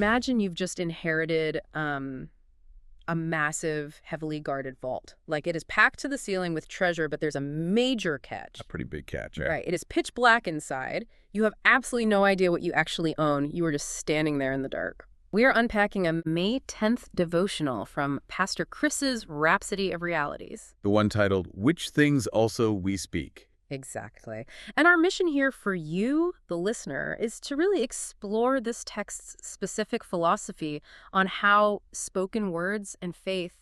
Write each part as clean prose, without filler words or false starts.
Imagine you've just inherited a massive, heavily guarded vault. Like, it is packed to the ceiling with treasure, but there's a major catch. A pretty big catch, yeah. Right. It is pitch black inside. You have absolutely no idea what you actually own. You are just standing there in the dark. We are unpacking a May 10th devotional from Pastor Chris's Rhapsody of Realities. The one titled, Which Things Also We Speak. Exactly. And our mission here for you, the listener, is to really explore this text's specific philosophy on how spoken words and faith,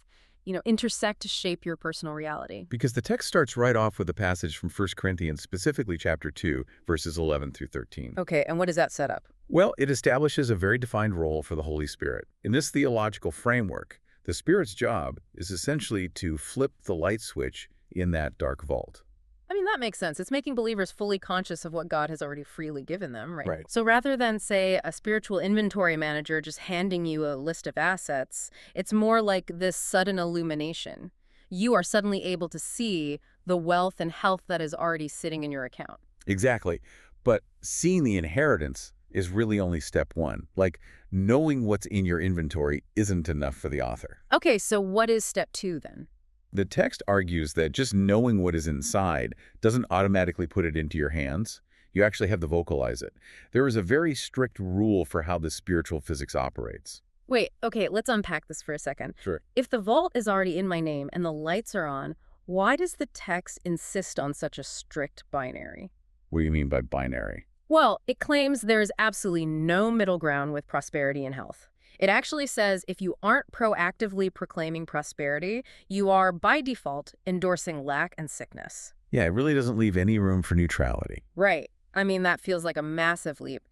intersect to shape your personal reality. Because the text starts right off with a passage from 1 Corinthians, specifically chapter 2, verses 11 through 13. Okay, and what does that set up? Well, it establishes a very defined role for the Holy Spirit. In this theological framework, the Spirit's job is essentially to flip the light switch in that dark vault. I mean, that makes sense. It's making believers fully conscious of what God has already freely given them, right? Right. So rather than, say, a spiritual inventory manager just handing you a list of assets, it's more like this sudden illumination. You are suddenly able to see the wealth and health that is already sitting in your account. Exactly. But seeing the inheritance is really only step one. Like, knowing what's in your inventory isn't enough for the author. Okay, so what is step 2 then? The text argues that just knowing what is inside doesn't automatically put it into your hands. You actually have to vocalize it. There is a very strict rule for how the spiritual physics operates. Wait, okay, let's unpack this for a second. Sure. If the vault is already in my name and the lights are on, why does the text insist on such a strict binary? What do you mean by binary? Well, it claims there is absolutely no middle ground with prosperity and health. It actually says if you aren't proactively proclaiming prosperity, you are, by default, endorsing lack and sickness. Yeah, it really doesn't leave any room for neutrality. Right. I mean, that feels like a massive leap.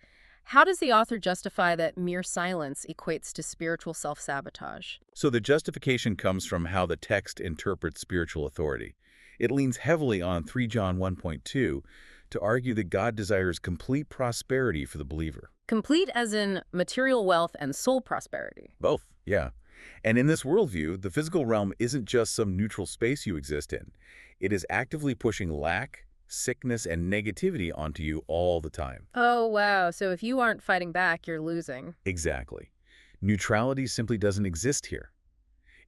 How does the author justify that mere silence equates to spiritual self-sabotage? So the justification comes from how the text interprets spiritual authority. It leans heavily on 3 John 1.2 to argue that God desires complete prosperity for the believer. Complete as in material wealth and soul prosperity. Both, yeah. And in this worldview, the physical realm isn't just some neutral space you exist in. It is actively pushing lack, sickness, and negativity onto you all the time. Oh, wow. So if you aren't fighting back, you're losing. Exactly. Neutrality simply doesn't exist here.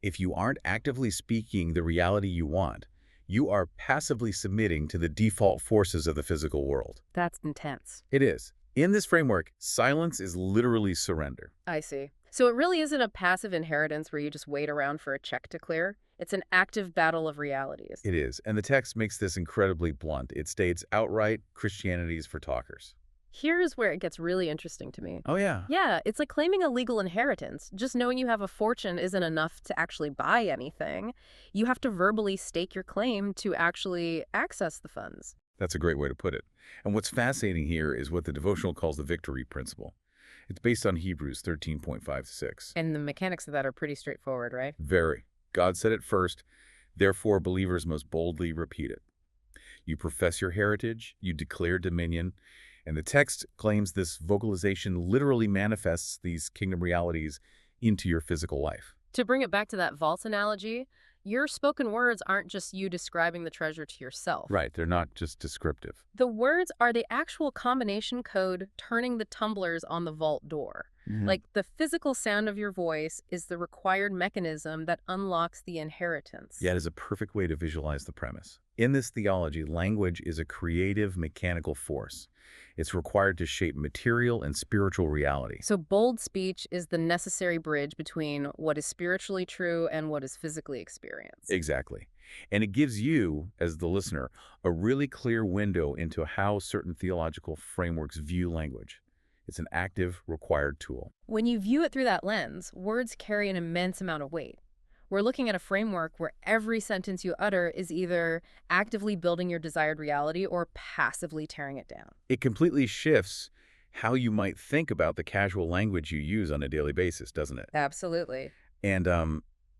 If you aren't actively speaking the reality you want, you are passively submitting to the default forces of the physical world. That's intense. It is. In this framework, silence is literally surrender. I see. So it really isn't a passive inheritance where you just wait around for a check to clear. It's an active battle of realities. It is. And the text makes this incredibly blunt. It states outright, Christianity is for talkers. Here's where it gets really interesting to me. Oh, yeah. Yeah, it's like claiming a legal inheritance. Just knowing you have a fortune isn't enough to actually buy anything. You have to verbally stake your claim to actually access the funds. That's a great way to put it. And what's fascinating here is what the devotional calls the victory principle. It's based on Hebrews 13.5-6. And the mechanics of that are pretty straightforward, right? Very. God said it first, therefore believers must boldly repeat it. You profess your heritage, you declare dominion, and the text claims this vocalization literally manifests these kingdom realities into your physical life. To bring it back to that vault analogy, your spoken words aren't just you describing the treasure to yourself. Right, they're not just descriptive. The words are the actual combination code turning the tumblers on the vault door. Like, the physical sound of your voice is the required mechanism that unlocks the inheritance. Yeah, it is a perfect way to visualize the premise. In this theology, language is a creative, mechanical force. It's required to shape material and spiritual reality. So bold speech is the necessary bridge between what is spiritually true and what is physically experienced. Exactly. And it gives you, as the listener, a really clear window into how certain theological frameworks view language. It's an active, required tool. When you view it through that lens, words carry an immense amount of weight. We're looking at a framework where every sentence you utter is either actively building your desired reality or passively tearing it down. It completely shifts how you might think about the casual language you use on a daily basis, doesn't it? Absolutely. And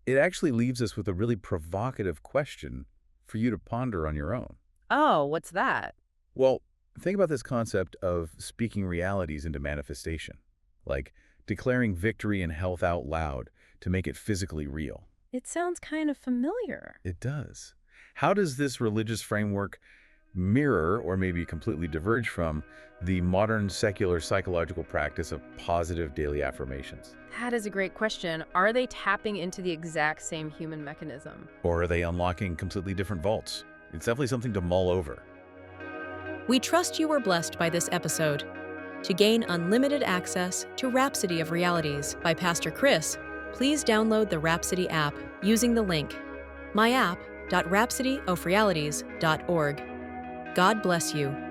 it actually leaves us with a really provocative question for you to ponder on your own. Oh, what's that? Well, think about this concept of speaking realities into manifestation, like declaring victory and health out loud to make it physically real. It sounds kind of familiar. It does. How does this religious framework mirror, or maybe completely diverge from, the modern secular psychological practice of positive daily affirmations? That is a great question. Are they tapping into the exact same human mechanism? Or are they unlocking completely different vaults? It's definitely something to mull over. We trust you were blessed by this episode. To gain unlimited access to Rhapsody of Realities by Pastor Chris, please download the Rhapsody app using the link myapp.rhapsodyofrealities.org. God bless you.